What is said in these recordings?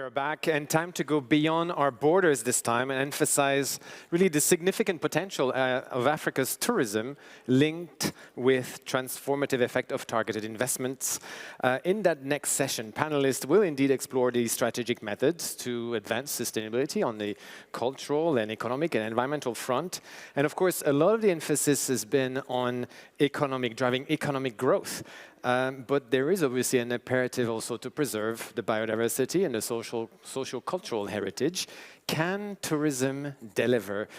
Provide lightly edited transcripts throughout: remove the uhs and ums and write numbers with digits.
are back, and time to go beyond our borders this time and emphasize really the significant potential of Africa's tourism linked with transformative effect of targeted investments. In that next session, panelists will indeed explore the strategic methods to advance sustainability on the cultural and economic and environmental front. And of course, a lot of the emphasis has been on driving economic growth. But there is obviously an imperative also to preserve the biodiversity and the socio-cultural heritage. Can tourism deliver?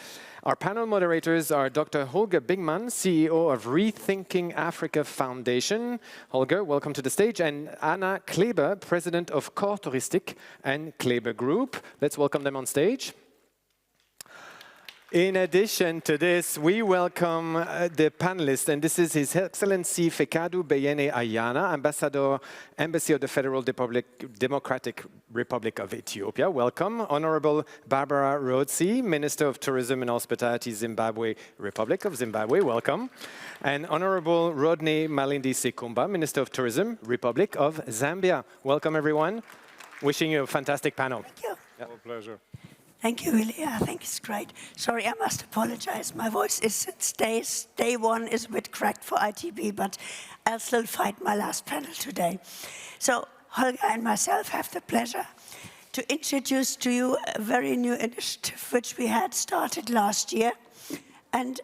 Our panel moderators are Dr. Holger Bingmann, CEO of Rethinking Africa Foundation. Holger, welcome to the stage. And Anna Kleber, President of Core Touristik and Kleber Group. Let's welcome them on stage. In addition to this, we welcome the panelists, and this is His Excellency Fekadu Beyene Ayana, Embassy of the Federal Democratic Republic of Ethiopia. Welcome. Honorable Barbara Rhodesy, Minister of Tourism and Hospitality, Zimbabwe, Republic of Zimbabwe. Welcome. And Honorable Rodney Malindi Sekumba, Minister of Tourism, Republic of Zambia. Welcome, everyone. Wishing you a fantastic panel. Thank you. Yep. Our pleasure. Thank you, Willie. I think it's great. Sorry, I must apologize. My voice is, since day one, is a bit cracked for ITB, but I'll still fight my last panel today. So Holger and myself have the pleasure to introduce to you a very new initiative which we had started last year. And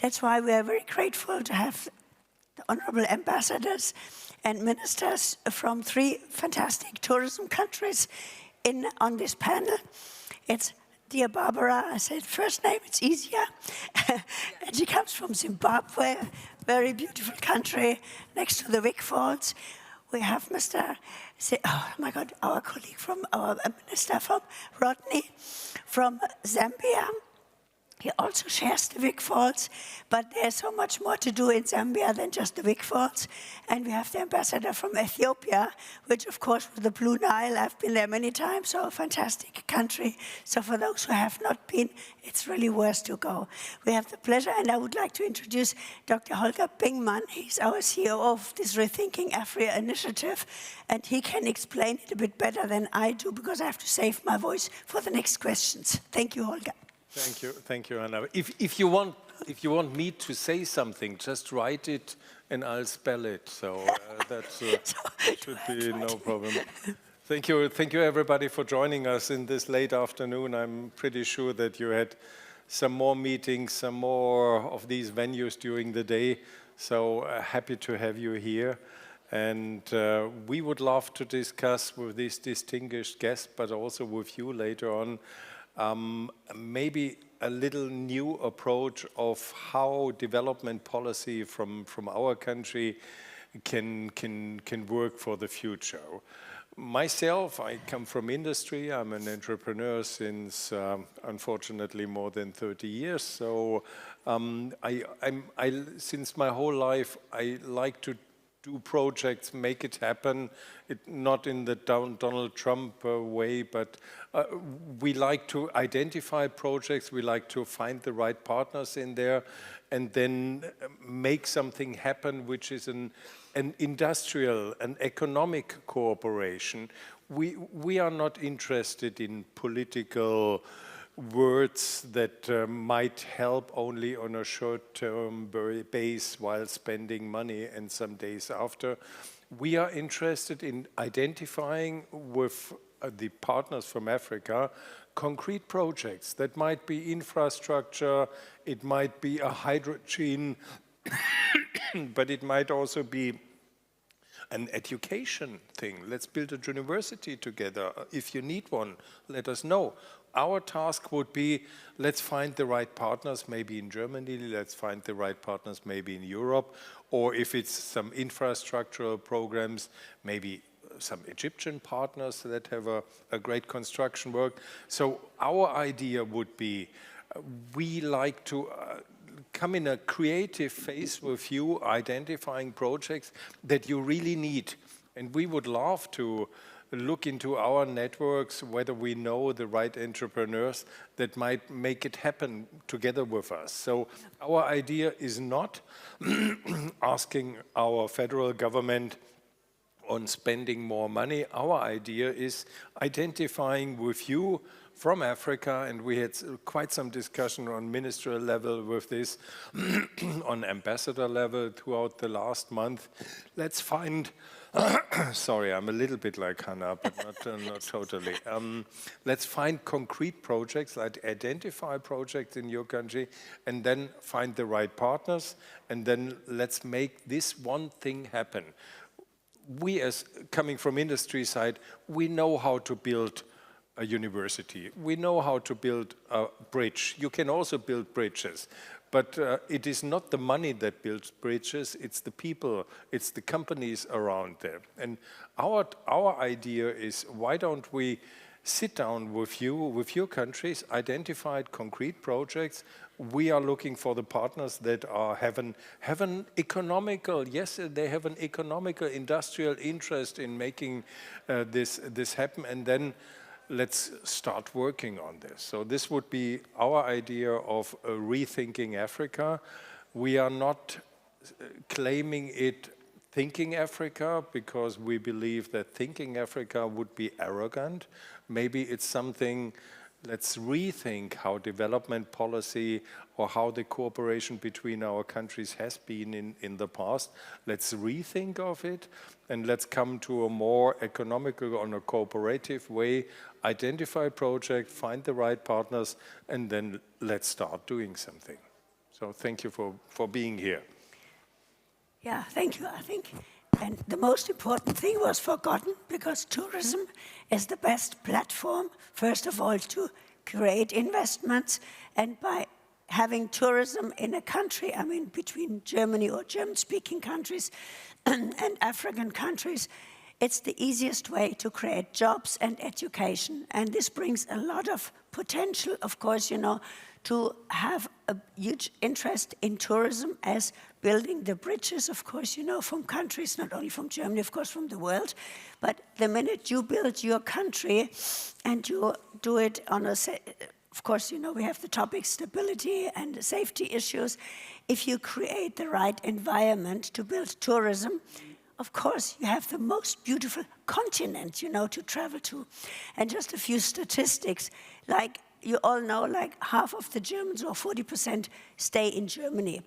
that's why we are very grateful to have the honorable ambassadors and ministers from 3 fantastic tourism countries on this panel. It's dear Barbara, I said first name, it's easier. And she comes from Zimbabwe, very beautiful country, next to the Wick Falls. We have oh my God, our colleague from, our minister from Rodney, from Zambia. He also shares the Wick Falls, but there's so much more to do in Zambia than just the Wick Falls. And we have the ambassador from Ethiopia, which of course with the Blue Nile, I've been there many times, so a fantastic country. So for those who have not been, it's really worth to go. We have the pleasure, and I would like to introduce Dr. Holger Bingmann. He's our CEO of this Rethinking Africa initiative, and he can explain it a bit better than I do, because I have to save my voice for the next questions. Thank you, Holger. Thank you, Anna. If you want me to say something, just write it and I'll spell it. So that should be no problem. Thank you everybody for joining us in this late afternoon. I'm pretty sure that you had some more meetings, some more of these venues during the day. So happy to have you here. And we would love to discuss with this distinguished guest, but also with you later on, maybe a little new approach of how development policy from our country can work for the future. Myself, I come from industry. I'm an entrepreneur since, unfortunately, more than 30 years. So since my whole life, I like to do projects, make it happen, not in the Donald Trump way, but we like to identify projects, we like to find the right partners in there, and then make something happen which is an industrial, an economic cooperation. We are not interested in political words that might help only on a short-term base while spending money and some days after. We are interested in identifying with the partners from Africa concrete projects that might be infrastructure, it might be a hydrogen, but it might also be an education thing. Let's build a university together. If you need one, let us know. Our task would be, let's find the right partners, maybe in Germany, let's find the right partners maybe in Europe, or if it's some infrastructural programs, maybe some Egyptian partners that have a great construction work. So our idea would be, we like to come in a creative phase with you, identifying projects that you really need. And we would love to look into our networks, whether we know the right entrepreneurs that might make it happen together with us. So our idea is not asking our federal government on spending more money. Our idea is identifying with you from Africa, and we had quite some discussion on ministerial level with this, on ambassador level throughout the last month. Let's find, sorry, I'm a little bit like Hannah, but not totally. Let's find concrete projects, like identify projects in your country, and then find the right partners, and then let's make this one thing happen. We, as coming from industry side, we know how to build a university. We know how to build a bridge. You can also build bridges, but it is not the money that builds bridges, it's the people, it's the companies around there. And our idea is, why don't we sit down with you, with your countries, identify concrete projects. We are looking for the partners that have an economical, yes, they have an economical, industrial interest in making this happen, and then let's start working on this. So this would be our idea of rethinking Africa. We are not claiming it thinking Africa, because we believe that thinking Africa would be arrogant. Maybe it's something, let's rethink how development policy or how the cooperation between our countries has been in the past. Let's rethink of it, and let's come to a more economical, on a cooperative way, identify project, find the right partners, and then let's start doing something. So thank you for being here. Yeah, thank you, I think. And the most important thing was forgotten, because tourism is the best platform, first of all, to create investments. And by having tourism in a country, I mean, between Germany or German-speaking countries and African countries, it's the easiest way to create jobs and education. And this brings a lot of potential, of course, you know, to have a huge interest in tourism as building the bridges, of course, you know, from countries, not only from Germany, of course, from the world. But the minute you build your country and you do it on a, of course, you know, we have the topic stability and the safety issues. If you create the right environment to build tourism, of course, you have the most beautiful continent, you know, to travel to. And just a few statistics, like you all know, like half of the Germans, or 40%, stay in Germany.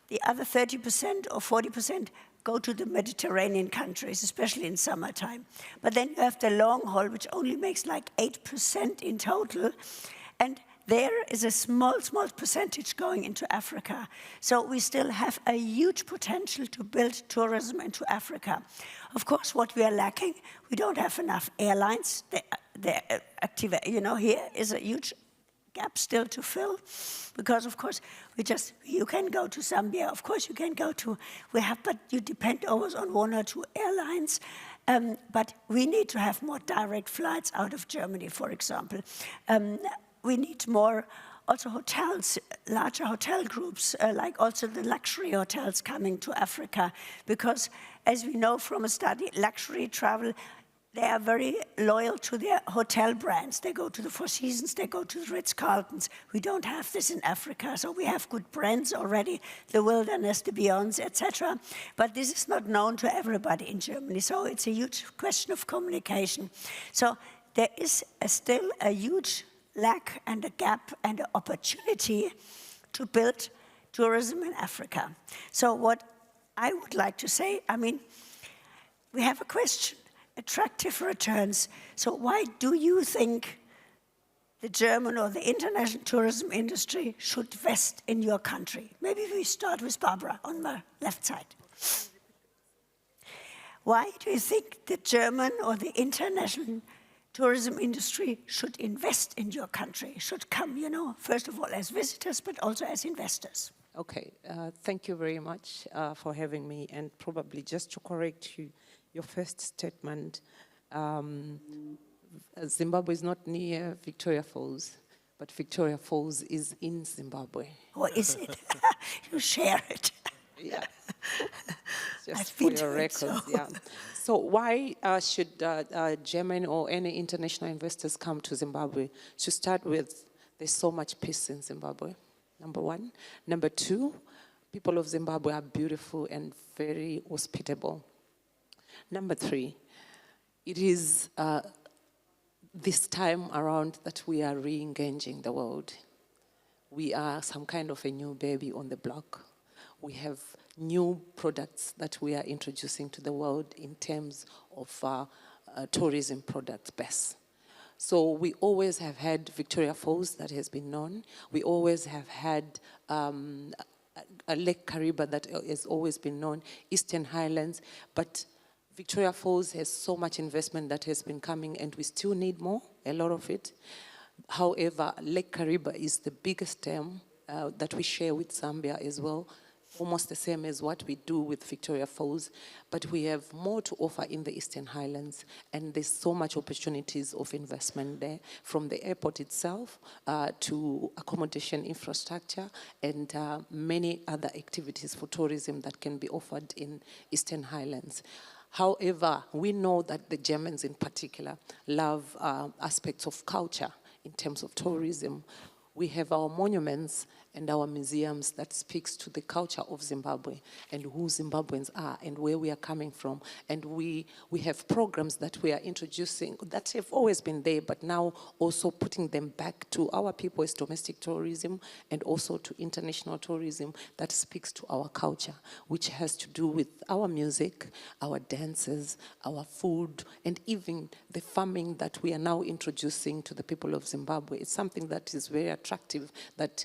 The other 30% or 40% go to the Mediterranean countries, especially in summertime. But then you have the long haul, which only makes like 8% in total. And there is a small percentage going into Africa. So we still have a huge potential to build tourism into Africa. Of course, what we are lacking, we don't have enough airlines. They're active, you know, here is a huge gap still to fill, because of course you can go to Zambia, of course you can go to, but you depend always on one or two airlines. But we need to have more direct flights out of Germany, for example. We need more also hotels, larger hotel groups, like also the luxury hotels coming to Africa, because as we know from a study, luxury travel, they are very loyal to their hotel brands. They go to the Four Seasons, they go to the Ritz-Carltons. We don't have this in Africa, so we have good brands already, the Wilderness, the Beyonds, etc. But this is not known to everybody in Germany, so it's a huge question of communication. So there is still a huge lack and a gap and an opportunity to build tourism in Africa. So what I would like to say, I mean, we have a question. Attractive returns. So why do you think the German or the international tourism industry should invest in your country? Maybe we start with Barbara on my left side. Why do you think the German or the international tourism industry should invest in your country, should come, you know, first of all as visitors, but also as investors? Okay, thank you very much for having me. And probably just to correct you, your first statement, Zimbabwe is not near Victoria Falls, but Victoria Falls is in Zimbabwe. Or is it? You share it. Yeah. Just I've for been your to it, records, so. yeah. So why should German or any international investors come to Zimbabwe? To start with, there's so much peace in Zimbabwe, number one. Number two, people of Zimbabwe are beautiful and very hospitable. Number 3, it is this time around that we are re-engaging the world. We are some kind of a new baby on the block. We have new products that we are introducing to the world in terms of tourism products base. So we always have had Victoria Falls that has been known. We always have had a Lake Kariba that has always been known, Eastern Highlands, but Victoria Falls has so much investment that has been coming, and we still need more, a lot of it. However, Lake Kariba is the biggest term that we share with Zambia as well, almost the same as what we do with Victoria Falls, but we have more to offer in the Eastern Highlands, and there's so much opportunities of investment there, from the airport itself to accommodation infrastructure and many other activities for tourism that can be offered in Eastern Highlands. However, we know that the Germans in particular love aspects of culture in terms of tourism. We have our monuments and our museums that speaks to the culture of Zimbabwe and who Zimbabweans are and where we are coming from. And we have programs that we are introducing that have always been there, but now also putting them back to our people as domestic tourism and also to international tourism that speaks to our culture, which has to do with our music, our dances, our food, and even the farming that we are now introducing to the people of Zimbabwe. It's something that is very attractive, that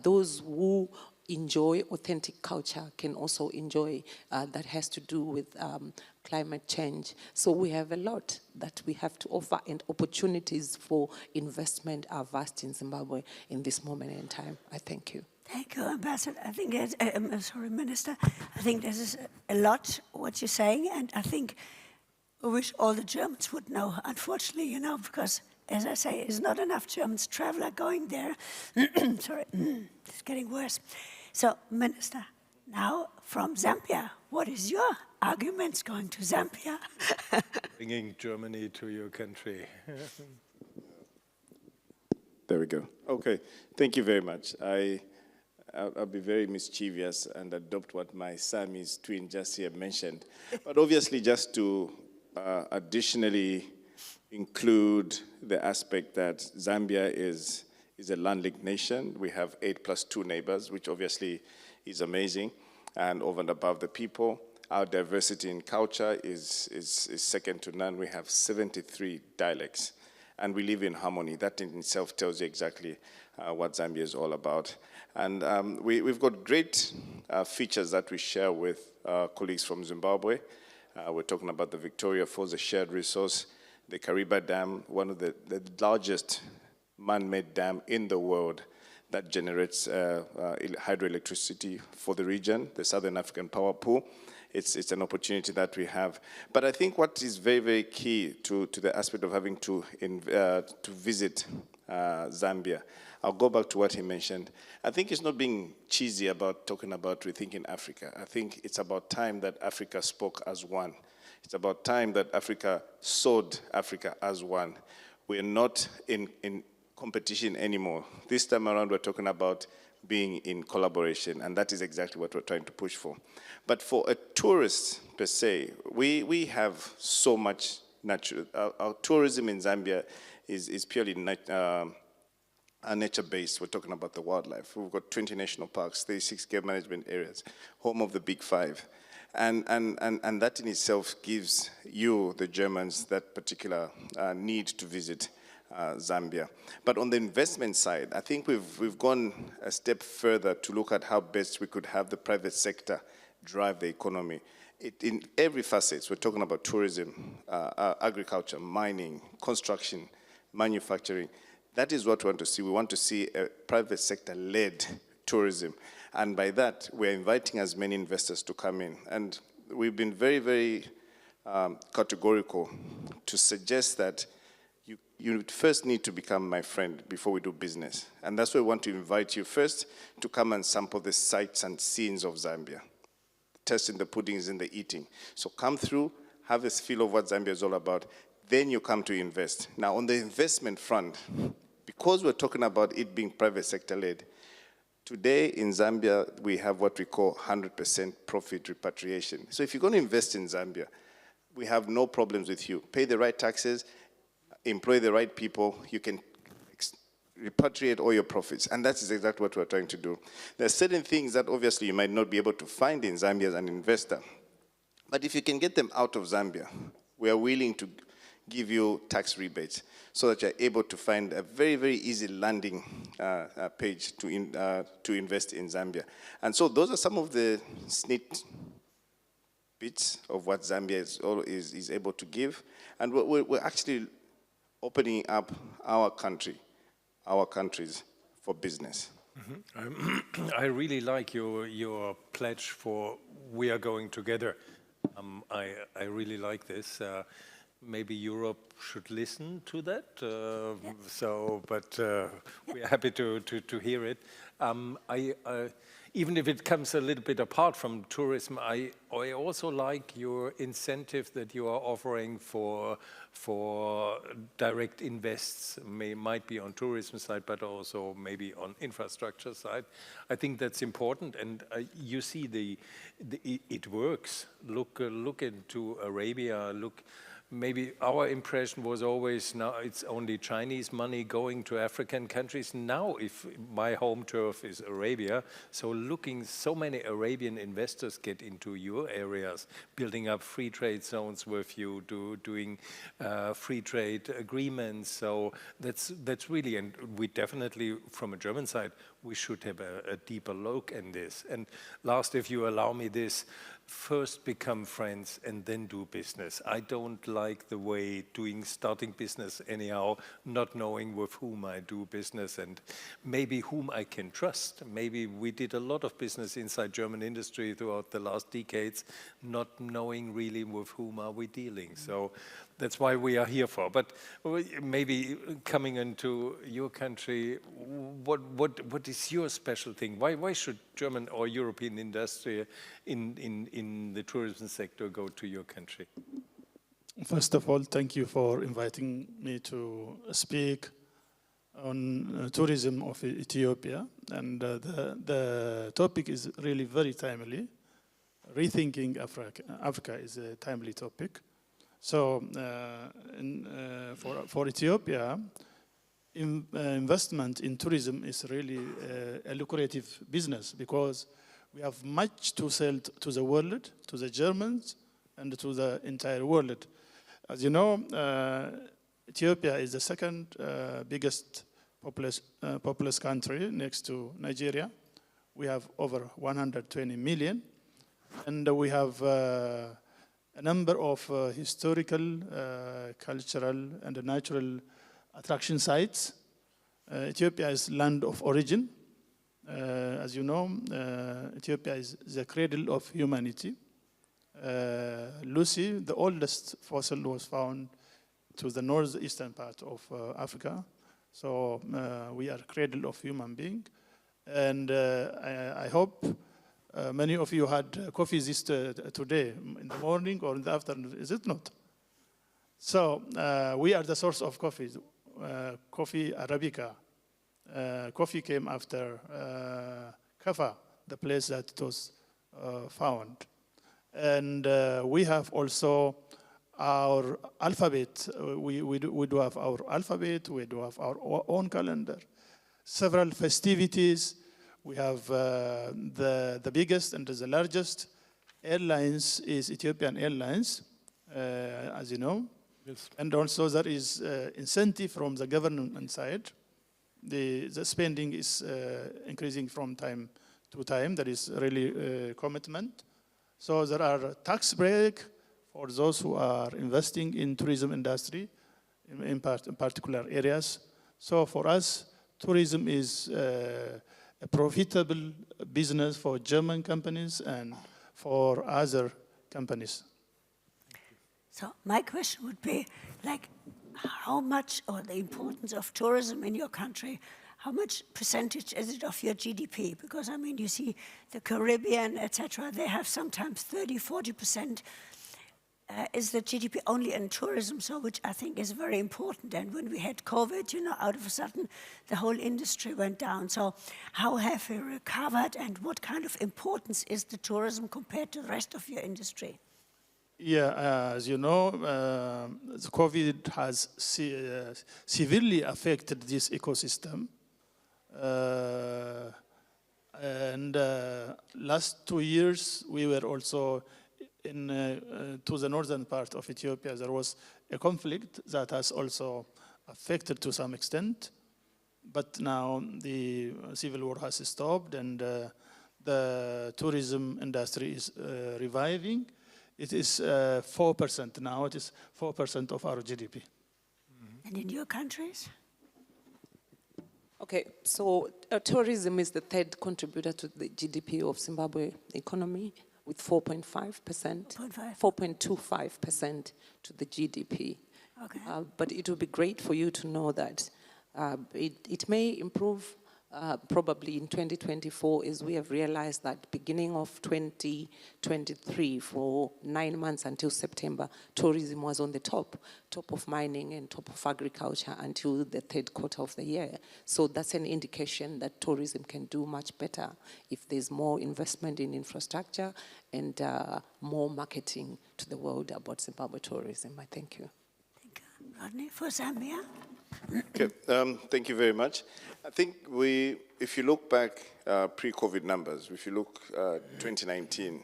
those who enjoy authentic culture can also enjoy, that has to do with climate change. So we have a lot that we have to offer, and opportunities for investment are vast in Zimbabwe in this moment in time. I thank you. Thank you, Ambassador. I think, sorry, Minister. I think this is a lot what you're saying, and I think I wish all the Germans would know, unfortunately, you know, because as I say, it's not enough Germans traveler going there. Sorry, it's getting worse. So, Minister, now from Zambia, what is your arguments going to Zambia? Bringing Germany to your country. There we go. Okay, thank you very much. I'll be very mischievous and adopt what my Siamese twin just here mentioned. But obviously, just to additionally include the aspect that Zambia is a land-linked nation. We have 8+2 neighbors, which obviously is amazing. And over and above the people, our diversity in culture is second to none. We have 73 dialects, and we live in harmony. That in itself tells you exactly what Zambia is all about. And we've got great features that we share with colleagues from Zimbabwe. We're talking about the Victoria Falls, a shared resource, the Kariba Dam, one of the largest man-made dam in the world that generates hydroelectricity for the region, the Southern African Power Pool. It's an opportunity that we have. But I think what is very, very key to the aspect of having to visit Zambia, I'll go back to what he mentioned. I think it's not being cheesy about talking about rethinking Africa. I think it's about time that Africa spoke as one. It's about time that Africa sawed Africa as one. We're not in competition anymore. This time around, we're talking about being in collaboration, and that is exactly what we're trying to push for. But for a tourist per se, we have so much natural. Our tourism in Zambia is purely nature-based. We're talking about the wildlife. We've got 20 national parks, 36 game management areas, home of the Big Five. And that in itself gives you, the Germans, that particular need to visit Zambia. But on the investment side, I think we've gone a step further to look at how best we could have the private sector drive the economy. In every facet, we're talking about tourism, agriculture, mining, construction, manufacturing. That is what we want to see. We want to see a private sector-led tourism. And by that, we're inviting as many investors to come in. And we've been very, very categorical to suggest that you first need to become my friend before we do business. And that's why we want to invite you first to come and sample the sights and scenes of Zambia. Tasting the puddings and the eating. So come through, have a feel of what Zambia is all about. Then you come to invest. Now, on the investment front, because we're talking about it being private sector-led, today in Zambia, we have what we call 100% profit repatriation. So if you're going to invest in Zambia, we have no problems with you. Pay the right taxes, employ the right people, you can repatriate all your profits. And that's exactly what we're trying to do. There are certain things that obviously you might not be able to find in Zambia as an investor. But if you can get them out of Zambia, we are willing to give you tax rebates so that you're able to find a very, very easy landing page to invest in Zambia. And so those are some of the sneak bits of what Zambia is able to give. And we're actually opening up our countries for business. Mm-hmm. I really like your pledge for we are going together. I really like this. Maybe Europe should listen to that. But we're happy to hear it. Even if it comes a little bit apart from tourism, I also like your incentive that you are offering for direct invests. Might be on tourism side, but also maybe on infrastructure side. I think that's important, and you see it works. Look into Arabia. Maybe our impression was always now it's only Chinese money going to African countries. Now, if my home turf is Arabia, so many Arabian investors get into your areas, building up free trade zones with you, doing free trade agreements. So that's really, and we definitely, from a German side, we should have a deeper look in this. And last, if you allow me this, first become friends and then do business. I don't like the way starting business anyhow, not knowing with whom I do business and maybe whom I can trust. Maybe we did a lot of business inside German industry throughout the last decades, not knowing really with whom are we dealing. So that's why we are here for. But maybe coming into your country, what is your special thing? Why should German or European industry in the tourism sector go to your country? First of all, thank you for inviting me to speak on tourism of Ethiopia. And the topic is really very timely. Rethinking Africa is a timely topic. So for Ethiopia, investment in tourism is really a lucrative business because we have much to sell to the world, to the Germans, and to the entire world. As you know, Ethiopia is the second biggest populous country next to Nigeria. We have over 120 million, and we have a number of historical, cultural, and natural attraction sites. Ethiopia is land of origin. As you know, Ethiopia is the cradle of humanity. Lucy, the oldest fossil, was found to the northeastern part of Africa. So we are cradle of human being. And I hope many of you had coffee today, in the morning or in the afternoon, is it not? So we are the source of coffee, coffee Arabica. Coffee came after Kaffa, the place that it was found. And we have also our alphabet. We do have our alphabet, we do have our own calendar, several festivities. We have the biggest and the largest airlines is Ethiopian Airlines, as you know. Yes. And also there is incentive from the government side. The spending is increasing from time to time. There is really commitment. So there are tax break for those who are investing in tourism industry in particular areas. So for us, tourism is a profitable business for German companies and for other companies. So my question would be, like, how much, or the importance of tourism in your country, how much percentage is it of your GDP? Because, I mean, you see the Caribbean, etc., they have sometimes 30, 40%. Is the GDP only in tourism, so which I think is very important. And when we had COVID, you know, out of a sudden, the whole industry went down. So how have we recovered, and what kind of importance is the tourism compared to the rest of your industry? Yeah, as you know, the COVID has severely affected this ecosystem. And last 2 years, we were also to the northern part of Ethiopia. There was a conflict that has also affected to some extent. But now the civil war has stopped, and the tourism industry is reviving. It is 4% now. It is 4% of our GDP. And in your countries? Okay, so tourism is the third contributor to the GDP of Zimbabwe economy, with 4.5%, 4.25% to the GDP. Okay. But it would be great for you to know that it may improve probably in 2024, as we have realized that beginning of 2023, for 9 months until September, tourism was on the top of mining and top of agriculture until the third quarter of the year. So that's an indication that tourism can do much better if there's more investment in infrastructure and more marketing to the world about Zimbabwe tourism. I thank you. Thank you. Rodney, for Zambia? Okay, thank you very much. I think if you look back pre-COVID numbers, if you look 2019,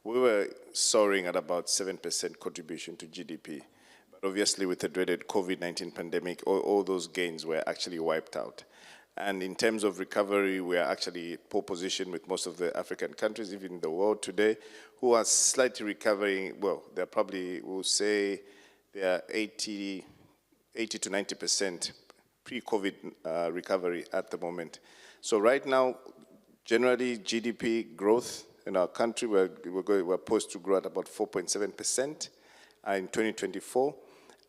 we were soaring at about 7% contribution to GDP. But obviously with the dreaded COVID-19 pandemic, all those gains were actually wiped out. And in terms of recovery, we are actually pole position with most of the African countries, even in the world today, who are slightly recovering. Well, they're probably, we'll say, they are 80 to 90% pre-COVID recovery at the moment. So right now, generally GDP growth in our country, we're poised to grow at about 4.7% in 2024.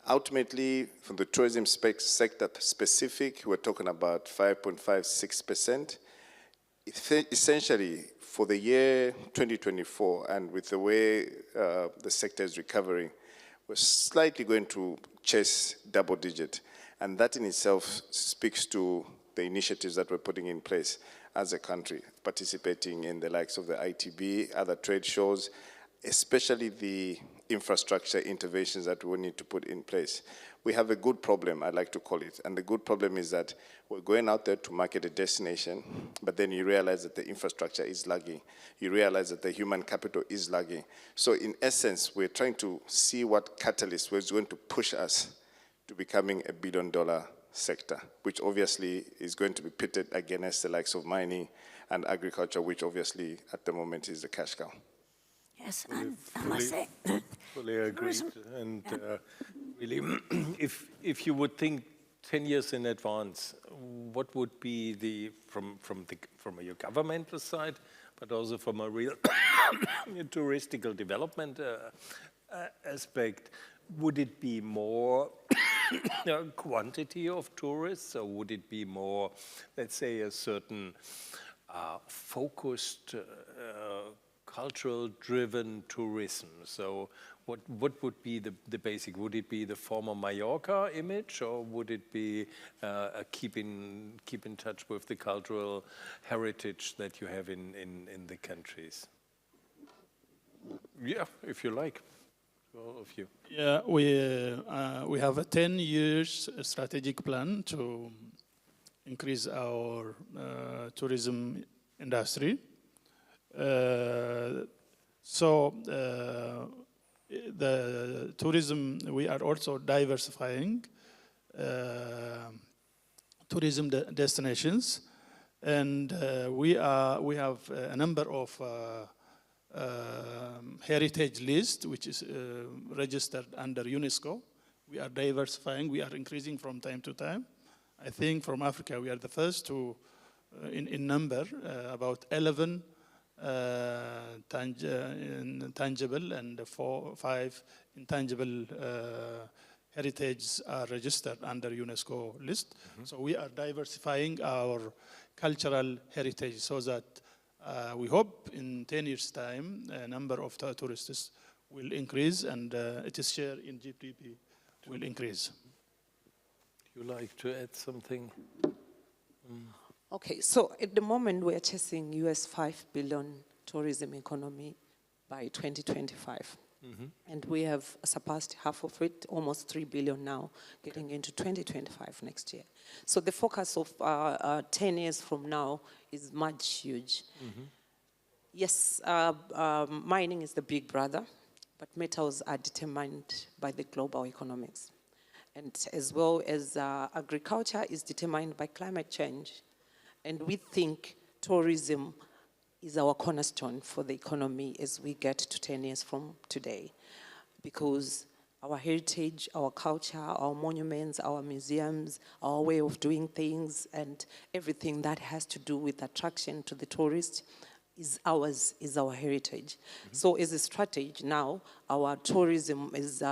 Ultimately, from the tourism sector specific, we're talking about 5.56%. Essentially, for the year 2024, and with the way the sector is recovering, we're slightly going to chase double digit. And that in itself speaks to the initiatives that we're putting in place as a country, participating in the likes of the ITB, other trade shows, especially the infrastructure interventions that we need to put in place. We have a good problem, I like to call it, and the good problem is that we're going out there to market a destination, but then you realize that the infrastructure is lagging. You realize that the human capital is lagging. So in essence, we're trying to see what catalyst was going to push us to becoming a billion-dollar sector, which obviously is going to be pitted against the likes of mining and agriculture, which obviously at the moment is the cash cow. Yes, and I must say, fully agreed. And really, if you would think 10 years in advance, what would be from your governmental side, but also from a real touristical development aspect, would it be more quantity of tourists, or would it be more, let's say, a certain focused cultural-driven tourism? So what would be the basic? Would it be the former Mallorca image, or would it be keep in touch with the cultural heritage that you have in the countries? Yeah, if you like, all of you. Yeah, we have a 10 years strategic plan to increase our tourism industry. So the tourism, we are also diversifying tourism destinations, and we have a number of heritage list, which is registered under UNESCO. We are diversifying, we are increasing from time to time. I think from Africa, we are the first to, in number, about 11 tangible and 5 intangible heritage are registered under UNESCO list. Mm-hmm. So we are diversifying our cultural heritage so that we hope in 10 years' time, a number of tourists will increase, and its share in GDP will increase. Would you like to add something? Okay, so at the moment we're chasing US $5 billion tourism economy by 2025. And we have surpassed half of it, almost 3 billion now, getting into 2025 next year. So the focus of 10 years from now is much huge. Yes, mining is the big brother, but metals are determined by the global economics. And as well as agriculture is determined by climate change. And we think tourism is our cornerstone for the economy as we get to 10 years from today. Because our heritage, our culture, our monuments, our museums, our way of doing things, and everything that has to do with attraction to the tourist is ours, is our heritage. So as a strategy now, our tourism is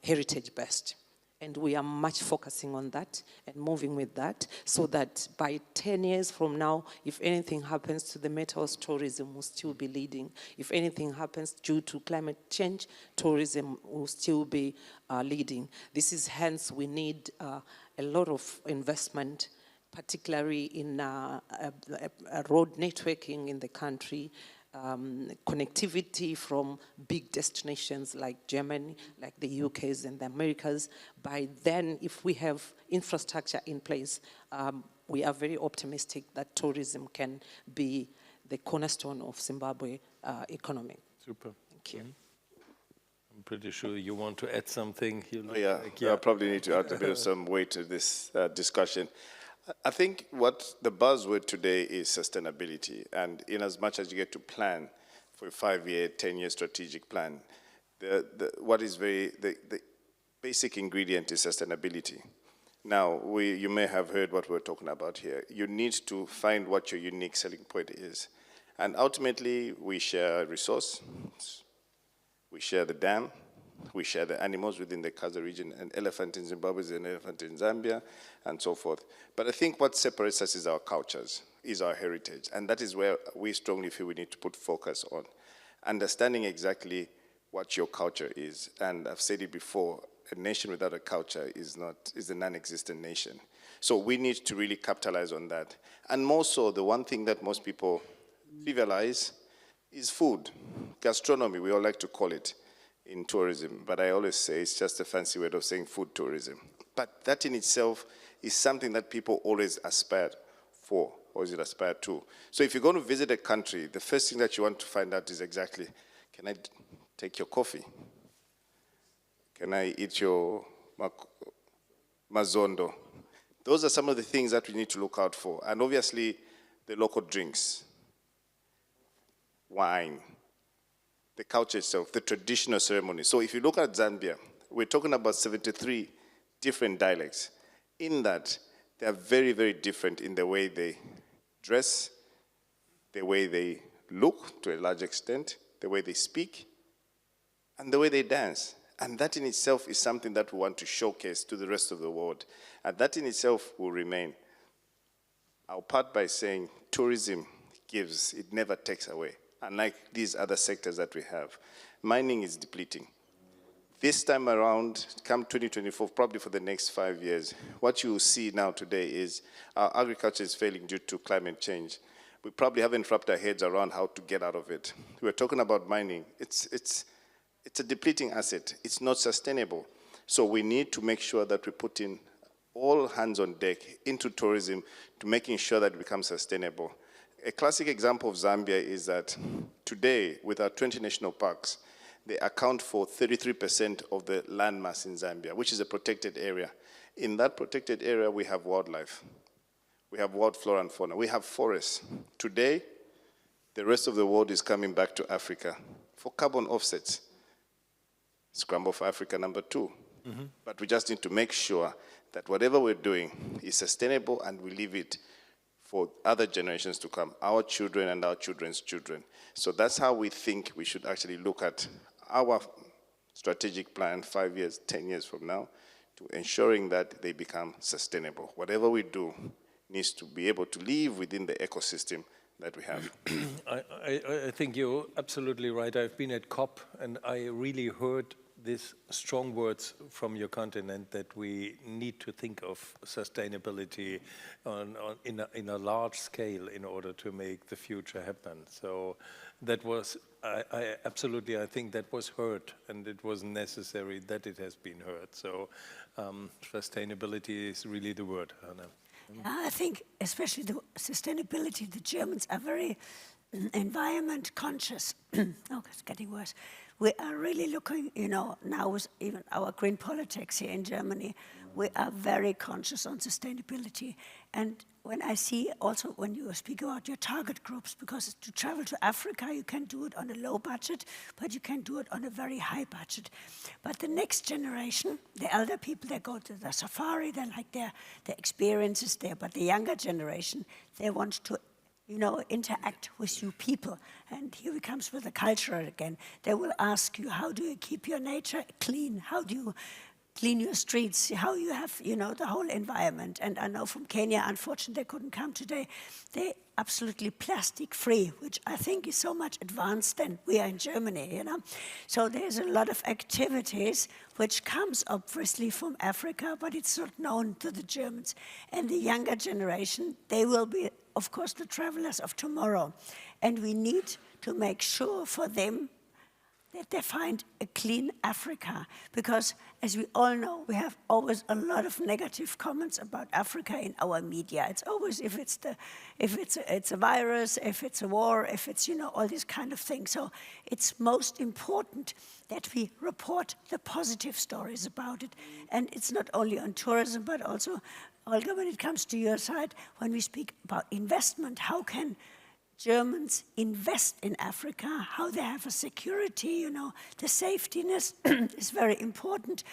heritage-based. And we are much focusing on that and moving with that so that by 10 years from now, if anything happens to the metals, tourism will still be leading. If anything happens due to climate change, tourism will still be leading. This is hence we need a lot of investment, particularly in road networking in the country, connectivity from big destinations like Germany, like the UKs and the Americas. By then, if we have infrastructure in place, we are very optimistic that tourism can be the cornerstone of Zimbabwe economy. Super. Thank you. I'm pretty sure you want to add something. I probably need to add a bit of some weight to this discussion. I think what the buzzword today is sustainability, and in as much as you get to plan for a 5-year, 10-year strategic plan, the basic ingredient is sustainability. Now, you may have heard what we're talking about here. You need to find what your unique selling point is. And ultimately, we share a resource, we share the dam, we share the animals within the Kaza region. An elephant in Zimbabwe is an elephant in Zambia, and so forth. But I think what separates us is our cultures, is our heritage. And that is where we strongly feel we need to put focus on. Understanding exactly what your culture is. And I've said it before, a nation without a culture is a non-existent nation. So we need to really capitalize on that. And more so, the one thing that most people trivialize is food. Gastronomy, we all like to call it in tourism, but I always say it's just a fancy word of saying food tourism. But that in itself is something that people always aspire for, or is it aspire to? So if you're going to visit a country, the first thing that you want to find out is exactly, can I take your coffee? Can I eat your mazondo? Those are some of the things that we need to look out for. And obviously, the local drinks, wine, the culture itself, the traditional ceremony. So if you look at Zambia, we're talking about 73 different dialects. In that, they are very, very different in the way they dress, the way they look to a large extent, the way they speak, and the way they dance. And that in itself is something that we want to showcase to the rest of the world. And that in itself will remain. I'll part by saying tourism gives, it never takes away. Unlike these other sectors that we have. Mining is depleting. This time around, come 2024, probably for the next 5 years, what you will see now today is our agriculture is failing due to climate change. We probably haven't wrapped our heads around how to get out of it. We're talking about mining. It's a depleting asset. It's not sustainable. So we need to make sure that we put in all hands on deck into tourism to making sure that it becomes sustainable. A classic example of Zambia is that today, with our 20 national parks, they account for 33% of the landmass in Zambia, which is a protected area. In that protected area, we have wildlife. We have wild flora and fauna. We have forests. Today, the rest of the world is coming back to Africa for carbon offsets. Scramble for Africa #2. But we just need to make sure that whatever we're doing is sustainable and we leave it for other generations to come, our children and our children's children. So that's how we think we should actually look at our strategic plan 5 years, 10 years from now, to ensuring that they become sustainable. Whatever we do needs to be able to live within the ecosystem that we have. I think you're absolutely right. I've been at COP and I really heard these strong words from your continent that we need to think of sustainability in a large scale in order to make the future happen. So that was, absolutely, I think that was heard, and it was necessary that it has been heard. So sustainability is really the word, Anna. I think, especially the sustainability, the Germans are very environment conscious. Oh, it's getting worse. We are really looking, you know, now with even our green politics here in Germany, we are very conscious on sustainability. And when I see also when you speak about your target groups, because to travel to Africa, you can do it on a low budget, but you can do it on a very high budget. But the next generation, the elder people, they go to the safari, they like their experiences there. But the younger generation, they want to, you know, interact with you people. And here we comes with the culture again. They will ask you, how do you keep your nature clean? How do you clean your streets? How you have, you know, the whole environment. And I know from Kenya, unfortunately, they couldn't come today. They're absolutely plastic free, which I think is so much advanced than we are in Germany, you know. So there's a lot of activities which comes obviously from Africa, but it's not known to the Germans. And the younger generation, they will be, of course, the travelers of tomorrow. And we need to make sure for them that they find a clean Africa. Because, as we all know, we have always a lot of negative comments about Africa in our media. It's always if it's a virus, if it's a war, if it's, you know, all these kind of things. So it's most important that we report the positive stories about it. And it's not only on tourism, but also, Olga, when it comes to your side, when we speak about investment, how can Germans invest in Africa, how they have a security, you know, the safetiness is very important.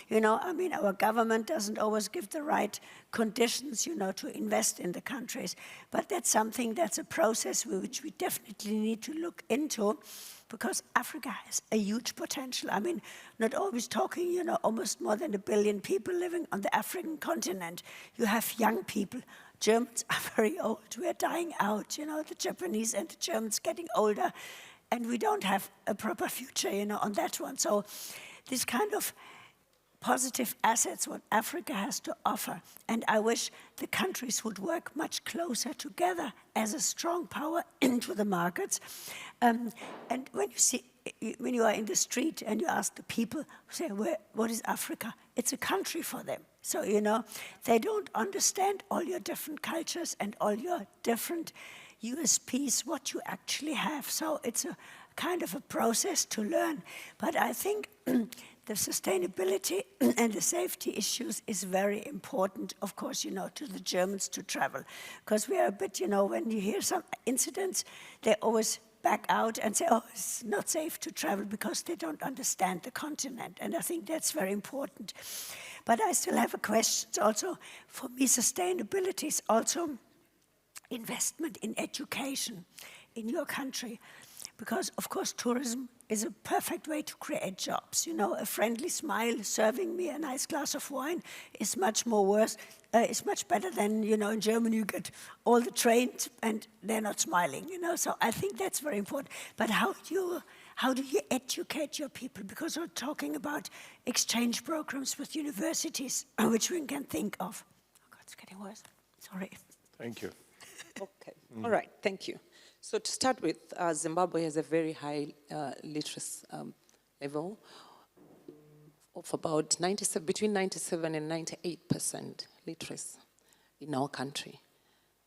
You know, I mean, our government doesn't always give the right conditions, you know, to invest in the countries. But that's something, that's a process which we definitely need to look into, because Africa has a huge potential. I mean, not always talking, you know, almost more than 1 billion people living on the African continent. You have young people. Germans are very old. We are dying out, you know, the Japanese and the Germans getting older, and we don't have a proper future, you know, on that one. So this kind of positive assets what Africa has to offer, and I wish the countries would work much closer together as a strong power into the markets. And when you see, when you are in the street and you ask the people, say, what is Africa? It's a country for them. So, you know, they don't understand all your different cultures and all your different USPs, what you actually have. So it's a kind of a process to learn. But I think the sustainability and the safety issues is very important, of course, you know, to the Germans to travel. Because we are a bit, you know, when you hear some incidents, they always back out and say, oh, it's not safe to travel, because they don't understand the continent. And I think that's very important. But I still have a question. Also, for me, sustainability is also investment in education in your country. Because, of course, tourism is a perfect way to create jobs. You know, a friendly smile serving me a nice glass of wine is much more worse. It's much better than, you know, in Germany you get all the trained and they're not smiling, you know. So I think that's very important. But how do you educate your people? Because we're talking about exchange programs with universities, which we can think of. Oh God, it's getting worse. Sorry. Thank you. Okay, all right, thank you. So to start with, Zimbabwe has a very high literacy level of about between 97 and 98% literacy in our country.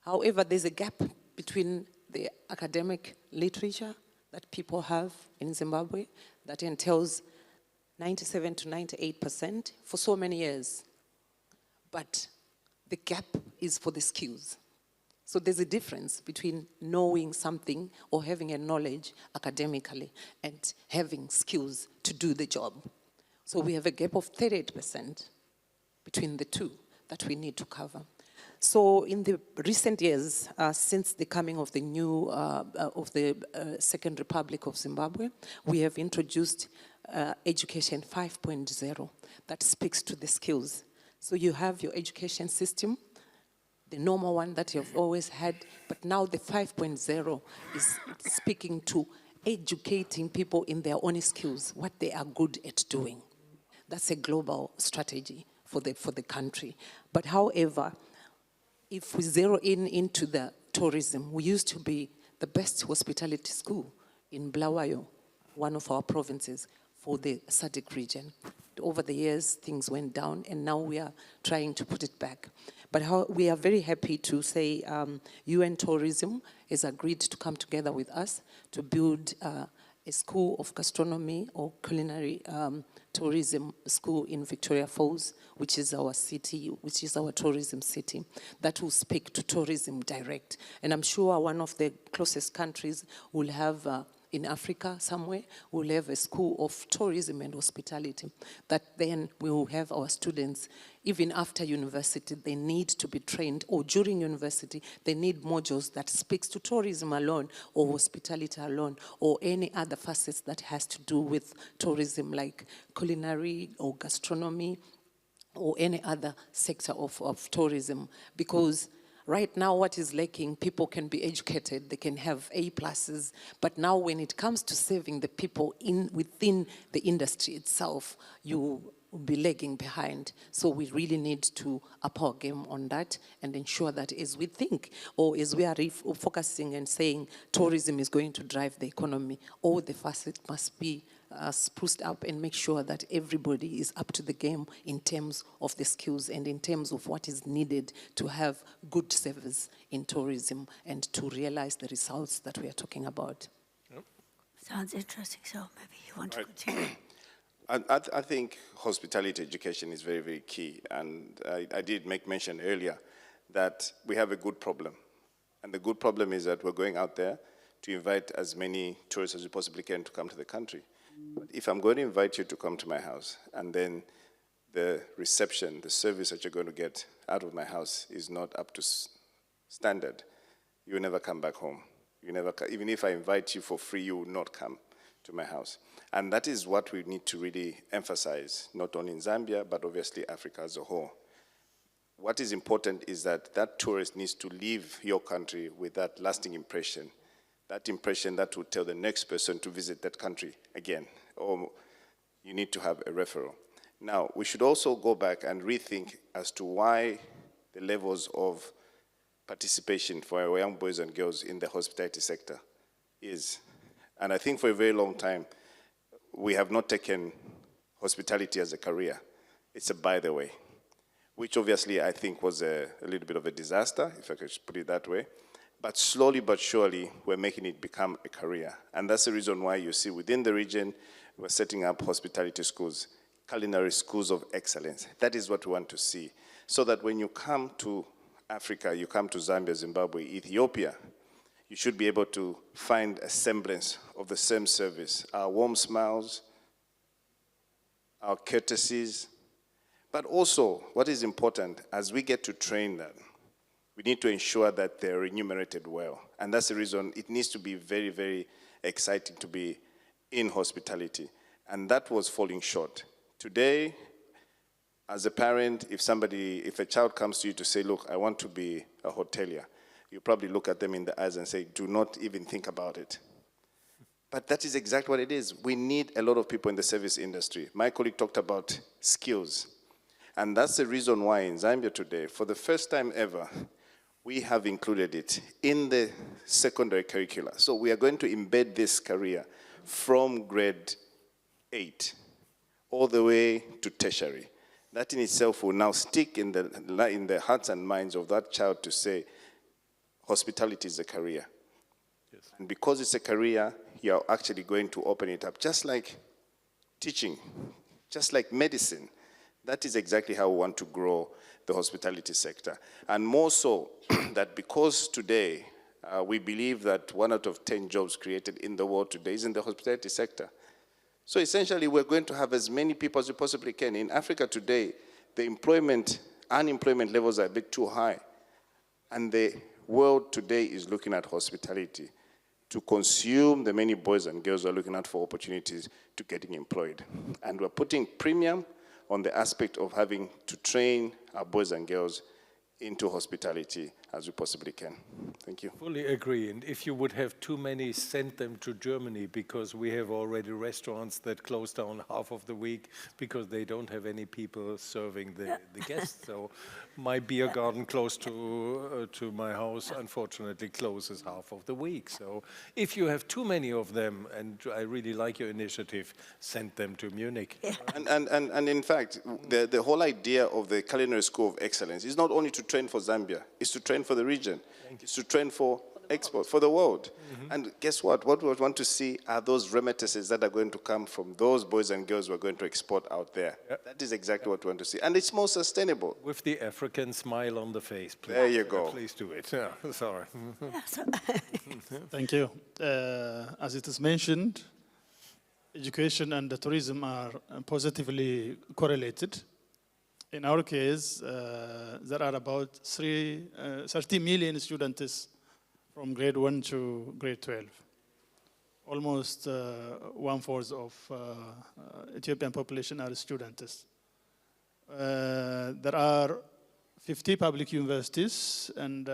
However, there's a gap between the academic literature that people have in Zimbabwe that entails 97 to 98% for so many years. But the gap is for the skills. So there's a difference between knowing something or having a knowledge academically and having skills to do the job. So we have a gap of 38% between the two that we need to cover. So in the recent years, since the coming of the new, Second Republic of Zimbabwe, we have introduced Education 5.0 that speaks to the skills. So you have your education system, the normal one that you've always had, but now the 5.0 is speaking to educating people in their own skills, what they are good at doing. That's a global strategy for the country. But however, if we zero into the tourism, we used to be the best hospitality school in Bulawayo, one of our provinces, for the SADC region. Over the years, things went down, and now we are trying to put it back. But we are very happy to say UN Tourism has agreed to come together with us to build a school of gastronomy or culinary tourism school in Victoria Falls, which is our city, which is our tourism city, that will speak to tourism direct. And I'm sure one of the closest countries will have in Africa somewhere, we'll have a school of tourism and hospitality, that then we will have our students, even after university, they need to be trained, or during university, they need modules that speaks to tourism alone, or hospitality alone, or any other facets that has to do with tourism, like culinary or gastronomy, or any other sector of tourism. Because right now, what is lacking, people can be educated, they can have A+, but now when it comes to serving the people within the industry itself, you will be lagging behind. So we really need to up our game on that and ensure that as we think, or as we are focusing and saying tourism is going to drive the economy, all the facets must be spruced up and make sure that everybody is up to the game in terms of the skills and in terms of what is needed to have good service in tourism and to realize the results that we are talking about. Yep. Sounds interesting, so maybe you want to continue. I think hospitality education is very, very key. And I did make mention earlier that we have a good problem. And the good problem is that we're going out there to invite as many tourists as we possibly can to come to the country. But if I'm going to invite you to come to my house, and then the reception, the service that you're going to get out of my house is not up to standard, you will never come back home. You never, even if I invite you for free, you will not come to my house. And that is what we need to really emphasize, not only in Zambia, but obviously Africa as a whole. What is important is that that tourist needs to leave your country with that lasting impression, that impression that will tell the next person to visit that country again, or you need to have a referral. Now, we should also go back and rethink as to why the levels of participation for our young boys and girls in the hospitality sector is. And I think for a very long time, we have not taken hospitality as a career. It's a by the way, which obviously I think was a little bit of a disaster, if I could put it that way. But slowly but surely, we're making it become a career. And that's the reason why you see within the region, we're setting up hospitality schools, culinary schools of excellence. That is what we want to see. So that when you come to Africa, you come to Zambia, Zimbabwe, Ethiopia, you should be able to find a semblance of the same service. Our warm smiles, our courtesies, but also what is important, as we get to train them, we need to ensure that they're remunerated well. And that's the reason it needs to be very, very exciting to be in hospitality. And that was falling short. Today, as a parent, if a child comes to you to say, look, I want to be a hotelier, you probably look at them in the eyes and say, do not even think about it. But that is exactly what it is. We need a lot of people in the service industry. My colleague talked about skills. And that's the reason why in Zambia today, for the first time ever, we have included it in the secondary curricula. So we are going to embed this career from grade 8 all the way to tertiary. That in itself will now stick in the hearts and minds of that child to say, hospitality is a career. Yes. And because it's a career, you're actually going to open it up, just like teaching, just like medicine. That is exactly how we want to grow the hospitality sector. And more so that because today we believe that 1 out of 10 jobs created in the world today is in the hospitality sector. So essentially we're going to have as many people as we possibly can. In Africa today, the unemployment levels are a bit too high. And the world today is looking at hospitality to consume the many boys and girls who are looking out for opportunities to getting employed. And we're putting premium on the aspect of having to train our boys and girls into hospitality as we possibly can. Thank you. Fully agree. And if you would have too many, send them to Germany, because we have already restaurants that close down half of the week because they don't have any people serving the guests. So my beer garden close to my house, unfortunately, closes half of the week. So if you have too many of them, and I really like your initiative, send them to Munich. Yeah. And in fact, the whole idea of the Culinary School of Excellence is not only to train for Zambia, it's to train for the region, it's to train for export, for the world. And guess what? What we want to see are those remittances that are going to come from those boys and girls who are going to export out there. Yep. That is exactly what we want to see. And it's more sustainable. With the African smile on the face, please. There you go. Please do it. Yeah, sorry. Yeah, so Thank you. As it is mentioned, education and the tourism are positively correlated. In our case, there are about 30 million students from grade 1 to grade 12. Almost 1/4 of Ethiopian population are students. There are 50 public universities and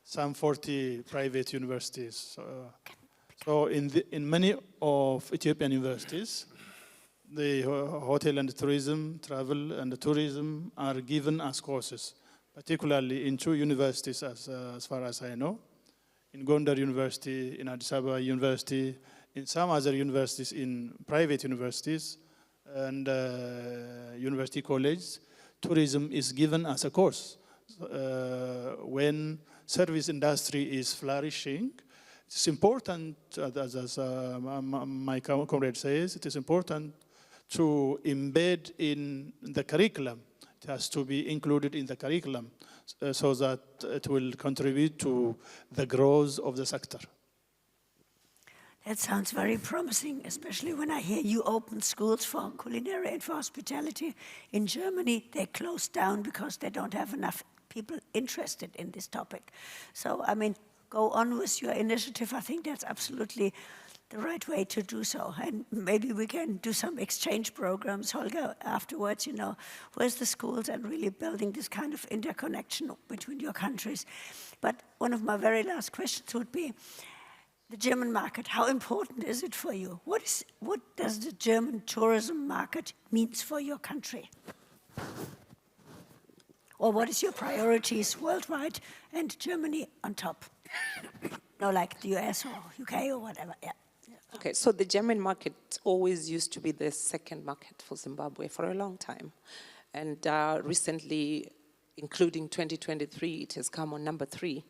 some 40 private universities. So in many of Ethiopian universities, the hotel and tourism, travel and tourism are given as courses, particularly in 2 universities as far as I know. In Gondar University, in Addis Ababa University, in some other universities, in private universities and university colleges, tourism is given as a course. When service industry is flourishing, it's important, as my comrade says, it is important to embed in the curriculum. It has to be included in the curriculum so that it will contribute to the growth of the sector. that sounds very promising, especially when I hear you open schools for culinary and for hospitality. In Germany, they closed down because they don't have enough people interested in this topic. So, I mean, go on with your initiative. I think that's absolutely the right way to do so. And maybe we can do some exchange programs, Holger, afterwards, you know, with the schools and really building this kind of interconnection between your countries. But one of my very last questions would be, the German market, how important is it for you? What does the German tourism market means for your country? Or what is your priorities worldwide and Germany on top? No, like the US or UK or whatever, yeah. Okay, so the German market always used to be the second market for Zimbabwe for a long time. And recently, including 2023, it has come on number 3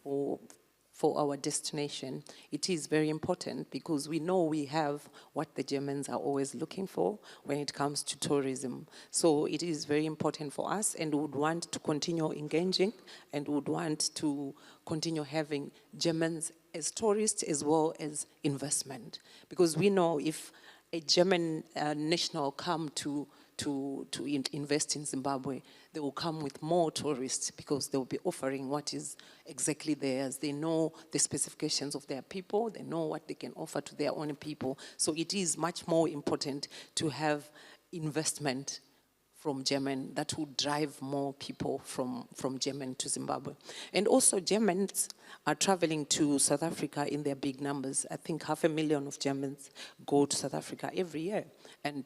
for our destination. It is very important because we know we have what the Germans are always looking for when it comes to tourism. So it is very important for us, and we would want to continue engaging and would want to continue having Germans as tourists as well as investment. Because we know if a German national come to invest in Zimbabwe, they will come with more tourists because they will be offering what is exactly theirs. They know the specifications of their people. They know what they can offer to their own people. So it is much more important to have investment from German that will drive more people from German to Zimbabwe. And also Germans are traveling to South Africa in their big numbers. I think 500,000 of Germans go to South Africa every year. And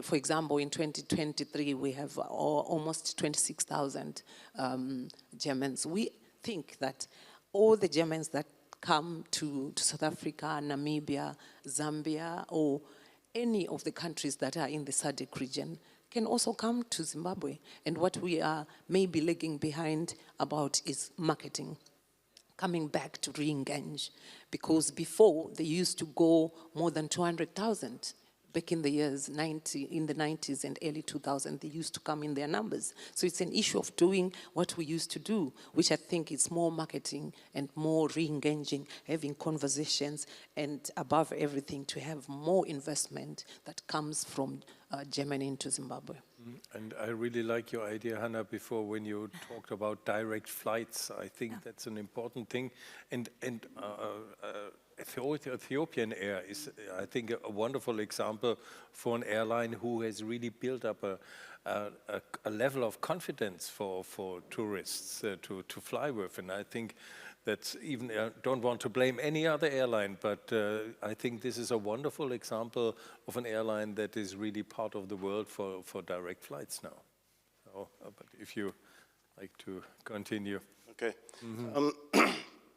for example, in 2023, we have almost 26,000 Germans. We think that all the Germans that come to South Africa, Namibia, Zambia, or any of the countries that are in the SADC region can also come to Zimbabwe. And what we are maybe lagging behind about is marketing, coming back to re-engage. Because before, they used to go more than 200,000. Back in the years in the 90s and early 2000s, they used to come in their numbers. So it's an issue of doing what we used to do, which I think is more marketing and more re-engaging, having conversations, and above everything, to have more investment that comes from Germany into Zimbabwe. And I really like your idea, Hannah, before when you talked about direct flights. I think that's an important thing. And Ethiopian Air is, I think, a wonderful example for an airline who has really built up a level of confidence for tourists to fly with. And I think that's even, I don't want to blame any other airline, but I think this is a wonderful example of an airline that is really part of the world for direct flights now. So, but if you like to continue. Okay.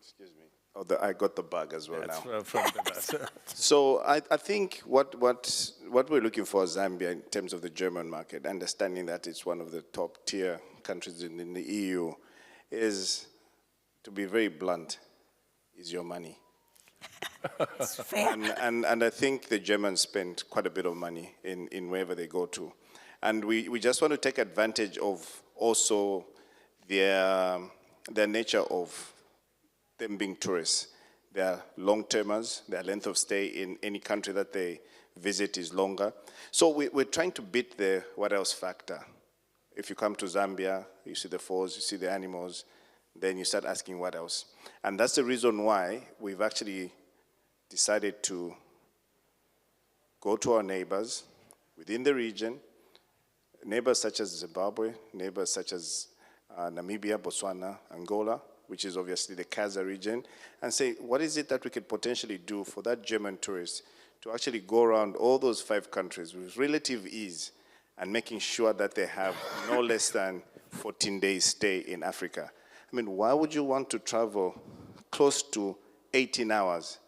Excuse me. Oh, I got the bug as well That's now. from the bus. So I think what we're looking for Zambia in terms of the German market, understanding that it's one of the top tier countries in the EU, is, to be very blunt, is your money. It's fair. And I think the Germans spend quite a bit of money in wherever they go to. And we just want to take advantage of also their nature of them being tourists. They are long-termers. Their length of stay in any country that they visit is longer. So we're trying to beat the what else factor. If you come to Zambia, you see the falls, you see the animals, then you start asking what else. And that's the reason why we've actually decided to go to our neighbors within the region, neighbors such as Zimbabwe, neighbors such as Namibia, Botswana, Angola, which is obviously the Kaza region, and say, what is it that we could potentially do for that German tourist to actually go around all those 5 countries with relative ease and making sure that they have no less than 14 days stay in Africa. I mean, why would you want to travel close to 18 hours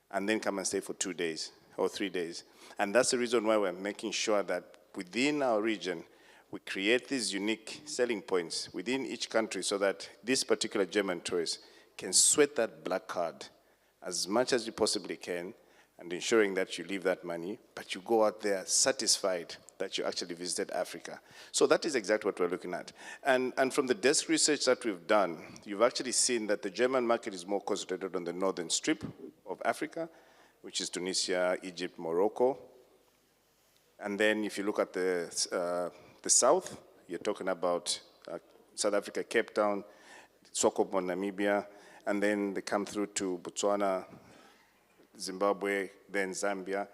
and then come and stay for 2 days or 3 days? And that's the reason why we're making sure that within our region, we create these unique selling points within each country so that this particular German tourist can sweat that black card as much as you possibly can, and ensuring that you leave that money, but you go out there satisfied that you actually visited Africa. So that is exactly what we're looking at. And from the desk research that we've done, you've actually seen that the German market is more concentrated on the northern strip of Africa, which is Tunisia, Egypt, Morocco. And then if you look at the south, you're talking about South Africa, Cape Town, Swakopmund, Namibia, and then they come through to Botswana, Zimbabwe, then Zambia,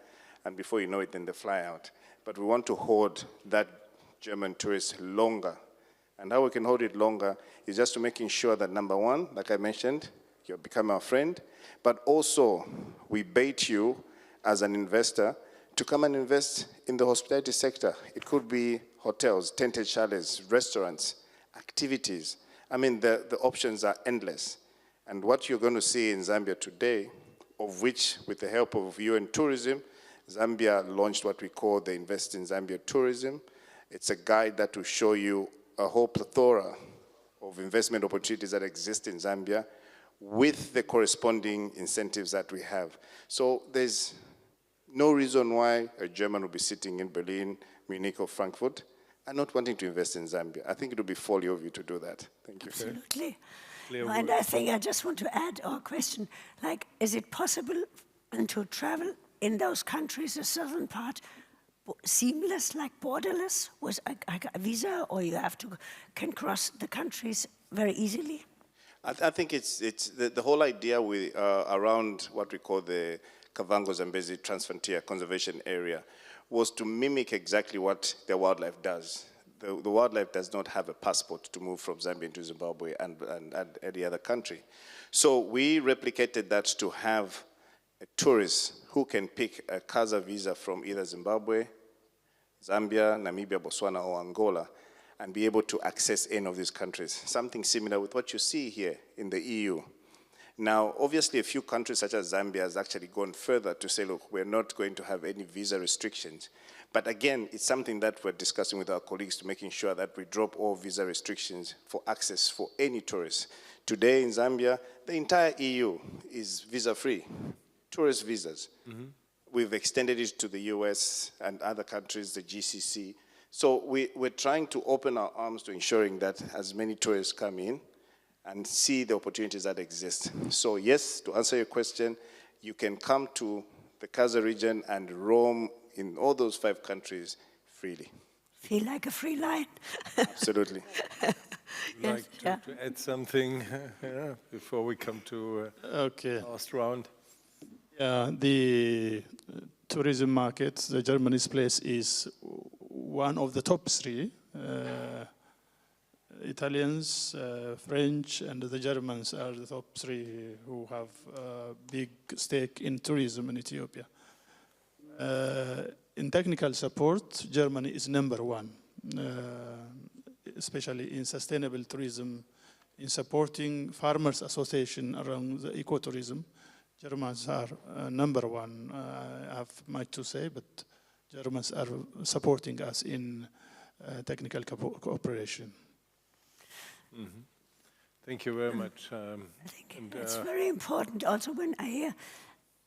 and before you know it, then they fly out. But we want to hold that German tourist longer. And how we can hold it longer is just to making sure that, number one, like I mentioned, you become our friend, but also we bait you as an investor to come and invest in the hospitality sector. It could be hotels, tented chalets, restaurants, activities. I mean, the options are endless. And what you're going to see in Zambia today, of which, with the help of UN Tourism, Zambia launched what we call the Invest in Zambia Tourism. It's a guide that will show you a whole plethora of investment opportunities that exist in Zambia with the corresponding incentives that we have. So there's no reason why a German will be sitting in Berlin, Munich, or Frankfurt and not wanting to invest in Zambia. I think it would be folly of you to do that. Thank you. Absolutely. No, and I think I just want to add our question, like, is it possible to travel in those countries, the southern part, seamless, like borderless, with a visa, or you can cross the countries very easily? I think it's the whole idea with, around what we call the Kavango Zambezi Transfrontier Conservation Area was to mimic exactly what the wildlife does. The wildlife does not have a passport to move from Zambia into Zimbabwe and any other country. So we replicated that to have a tourist who can pick a Kaza visa from either Zimbabwe, Zambia, Namibia, Botswana, or Angola, and be able to access any of these countries. Something similar with what you see here in the EU. Now, obviously, a few countries such as Zambia has actually gone further to say, look, we're not going to have any visa restrictions. But again, it's something that we're discussing with our colleagues to making sure that we drop all visa restrictions for access for any tourists. Today in Zambia, the entire EU is visa-free, tourist visas. Mm-hmm. We've extended it to the US and other countries, the GCC. So we're trying to open our arms to ensuring that as many tourists come in and see the opportunities that exist. So yes, to answer your question, you can come to the Kaza region and roam in all those 5 countries freely. Feel like a free lion. Absolutely. Yes, like to add something before we come to last round. Yeah, the tourism market, the Germany's place is one of the top three. Italians, French, and the Germans are the top three who have a big stake in tourism in Ethiopia. In technical support, Germany is number one, especially in sustainable tourism, in supporting farmers' association around the ecotourism. Germans are number one. I have much to say, but Germans are supporting us in technical cooperation. Mm-hmm. Thank you very much. I think it's very important also when I hear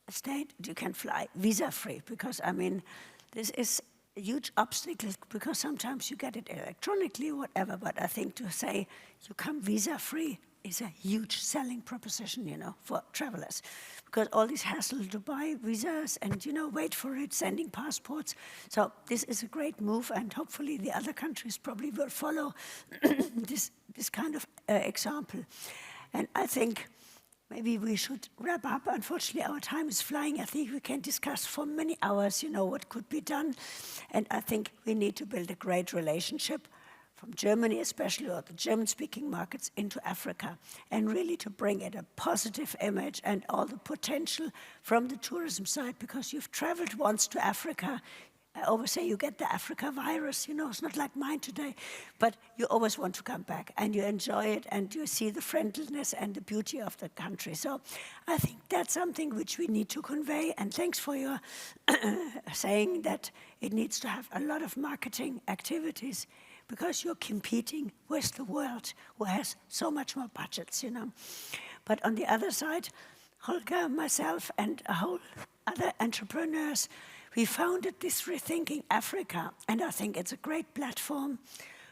a state you can fly visa-free, because I mean, this is a huge obstacle, because sometimes you get it electronically or whatever, but I think to say you come visa-free is a huge selling proposition, you know, for travelers. Because all this hassle to buy visas and, you know, wait for it, sending passports. So this is a great move, and hopefully the other countries probably will follow this kind of example. And I think maybe we should wrap up. Unfortunately, our time is flying. I think we can discuss for many hours, you know, what could be done. And I think we need to build a great relationship from Germany especially, or the German-speaking markets, into Africa, and really to bring it a positive image and all the potential from the tourism side, because you've traveled once to Africa. I always say you get the Africa virus, you know, it's not like mine today, but you always want to come back, and you enjoy it, and you see the friendliness and the beauty of the country. So I think that's something which we need to convey, and thanks for your saying that it needs to have a lot of marketing activities, because you're competing with the world, who has so much more budgets, you know. But on the other side, Holger, myself, and a whole other entrepreneurs, we founded this Rethinking Africa, and I think it's a great platform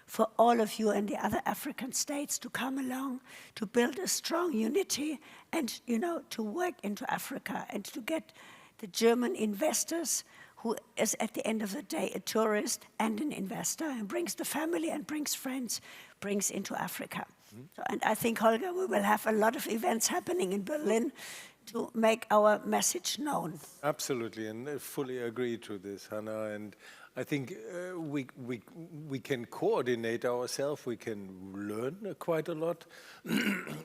for all of you and the other African states to come along, to build a strong unity, and, you know, to work into Africa, and to get the German investors, who is at the end of the day a tourist and an investor, and brings the family and brings friends, brings into Africa. Mm-hmm. So, and I think, Holger, we will have a lot of events happening in Berlin to make our message known. Absolutely, and I fully agree to this, Hannah. And I think we can coordinate ourselves, we can learn quite a lot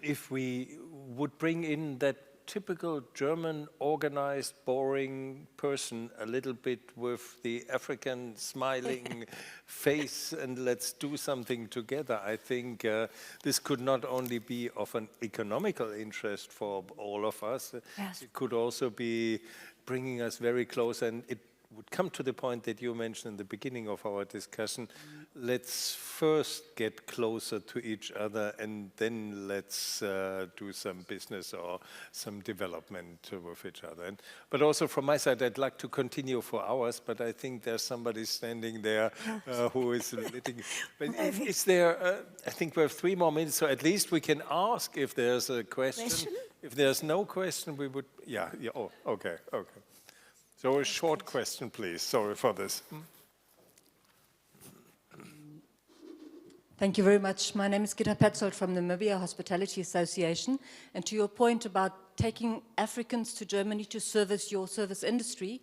if we would bring in that typical German, organized, boring person a little bit with the African smiling face, and let's do something together. I think this could not only be of an economical interest for all of us, yes. It could also be bringing us very close, and it would come to the point that you mentioned in the beginning of our discussion. Let's first get closer to each other, and then let's do some business or some development with each other. But also from my side, I'd like to continue for hours, but I think there's somebody standing there who is letting. But is there, I think we have 3 more minutes, so at least we can ask if there's a question. If there's no question, we would, yeah, oh, okay. So a short question, please. Sorry for this. Thank you very much. My name is Gitta Petzold from the Namibia Hospitality Association. And to your point about taking Africans to Germany to service your service industry,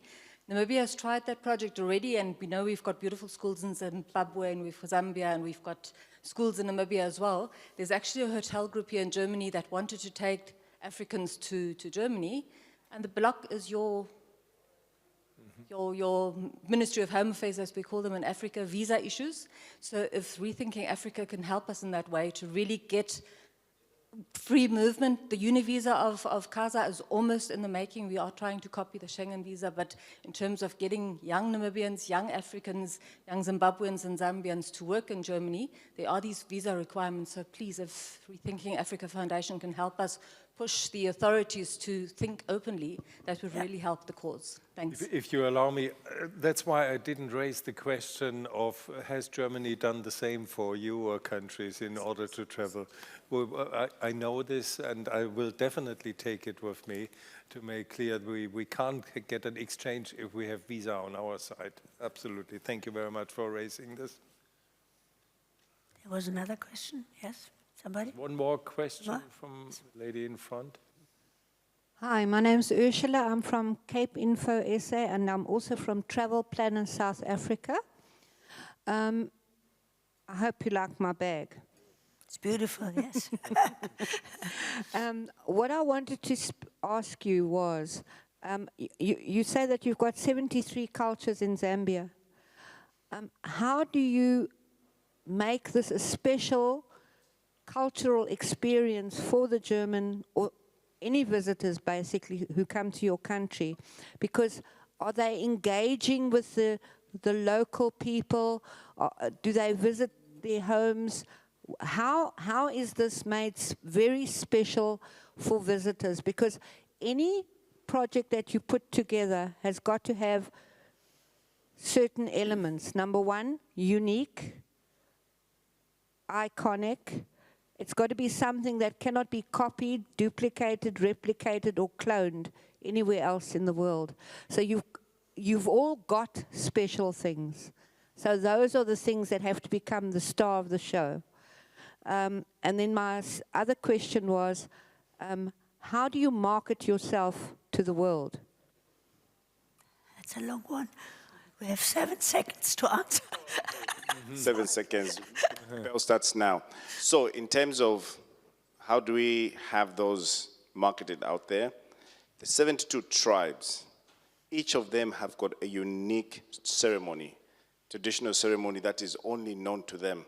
Namibia has tried that project already, and we know we've got beautiful schools in Zimbabwe, and we've got Zambia, and we've got schools in Namibia as well. There's actually a hotel group here in Germany that wanted to take Africans to Germany, and the block is your Ministry of Home Affairs, as we call them in Africa, visa issues. So if Rethinking Africa can help us in that way to really get free movement, the Univisa of CASA is almost in the making. We are trying to copy the Schengen visa, but in terms of getting young Namibians, young Africans, young Zimbabweans and Zambians to work in Germany, there are these visa requirements. So please, if Rethinking Africa Foundation can help us push the authorities to think openly, that would really help the cause. Thanks. If you allow me, that's why I didn't raise the question of, has Germany done the same for you or countries in order to travel? Well, I know this, and I will definitely take it with me to make clear we can't get an exchange if we have visa on our side. Absolutely. Thank you very much for raising this. There was another question, yes? Somebody? One more question from the lady in front. Hi, my name's Ursula. I'm from Cape Info SA, and I'm also from Travel Planner South Africa. I hope you like my bag. It's beautiful, yes. What I wanted to ask you was, you say that you've got 73 cultures in Zambia. How do you make this a special cultural experience for the German or any visitors basically who come to your country? Because are they engaging with the local people? Do they visit their homes? How is this made very special for visitors? Because any project that you put together has got to have certain elements. Number one, unique, iconic. It's got to be something that cannot be copied, duplicated, replicated, or cloned anywhere else in the world. So you've all got special things. So those are the things that have to become the star of the show. And then my other question was, how do you market yourself to the world? That's a long one. We have 7 seconds to answer. 7 seconds. Bell starts now. So in terms of how do we have those marketed out there, the 72 tribes, each of them have got a unique ceremony, traditional ceremony that is only known to them.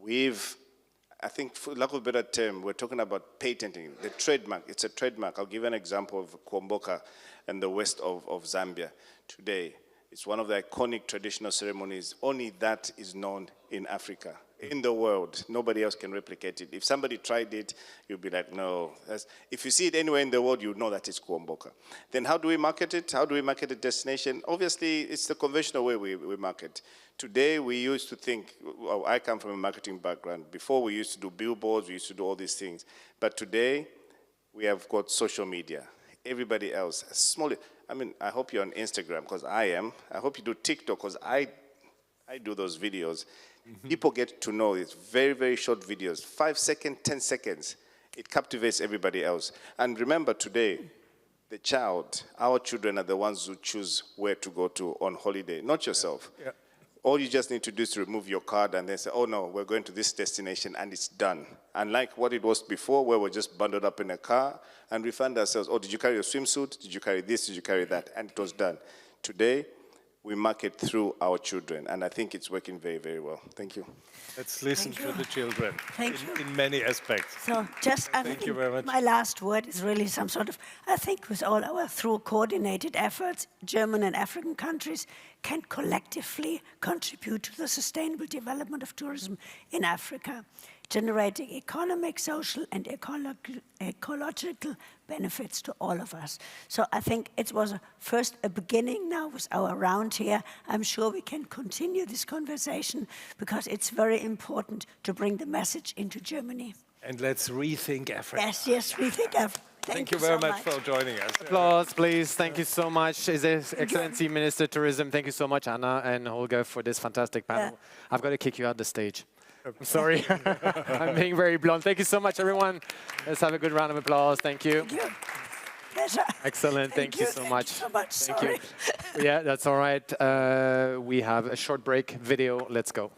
I think, for lack of a better term, we're talking about patenting, the trademark. It's a trademark. I'll give you an example of Kuomboka in the west of Zambia today. It's one of the iconic traditional ceremonies. Only that is known in Africa, in the world. Nobody else can replicate it. If somebody tried it, you'll be like, no. If you see it anywhere in the world, you know that it's Kuomboka. Then how do we market it? How do we market a destination? Obviously, it's the conventional way we market. Today, we used to think, well, I come from a marketing background. Before, we used to do billboards, we used to do all these things. But today, we have got social media. Everybody else, I hope you're on Instagram, because I am. I hope you do TikTok, because I do those videos. People get to know it. Very, very short videos, 5 seconds, 10 seconds. It captivates everybody else. And remember today, our children are the ones who choose where to go to on holiday, not yourself. Yeah. All you just need to do is to remove your card and then say, oh no, we're going to this destination, and it's done. Unlike what it was before, where we're just bundled up in a car and we find ourselves, oh, did you carry your swimsuit? Did you carry this? Did you carry that? And it was done. Today, we market through our children, and I think it's working very, very well. Thank you. Let's listen to the children in many aspects. So just, I Thank think you very much. My last word is really some sort of, I think with all our through coordinated efforts, German and African countries can collectively contribute to the sustainable development of tourism in Africa, generating economic, social, and ecological benefits to all of us. So I think it was first a beginning now with our round here. I'm sure we can continue this conversation because it's very important to bring the message into Germany. And let's rethink Africa. Yes, rethink Africa. Thank you very much for joining us. Applause, please. Thank you so much. His Excellency Minister Tourism, thank you so much, Anna and Holger, for this fantastic panel. I've got to kick you out the stage. I'm sorry. I'm being very blunt. Thank you so much, everyone. Let's have a good round of applause. Thank you. Thank you. Pleasure. Excellent. Thank you so much. Thank you so much. Thank Sorry. you. Yeah, that's all right. We have a short break video. Let's go.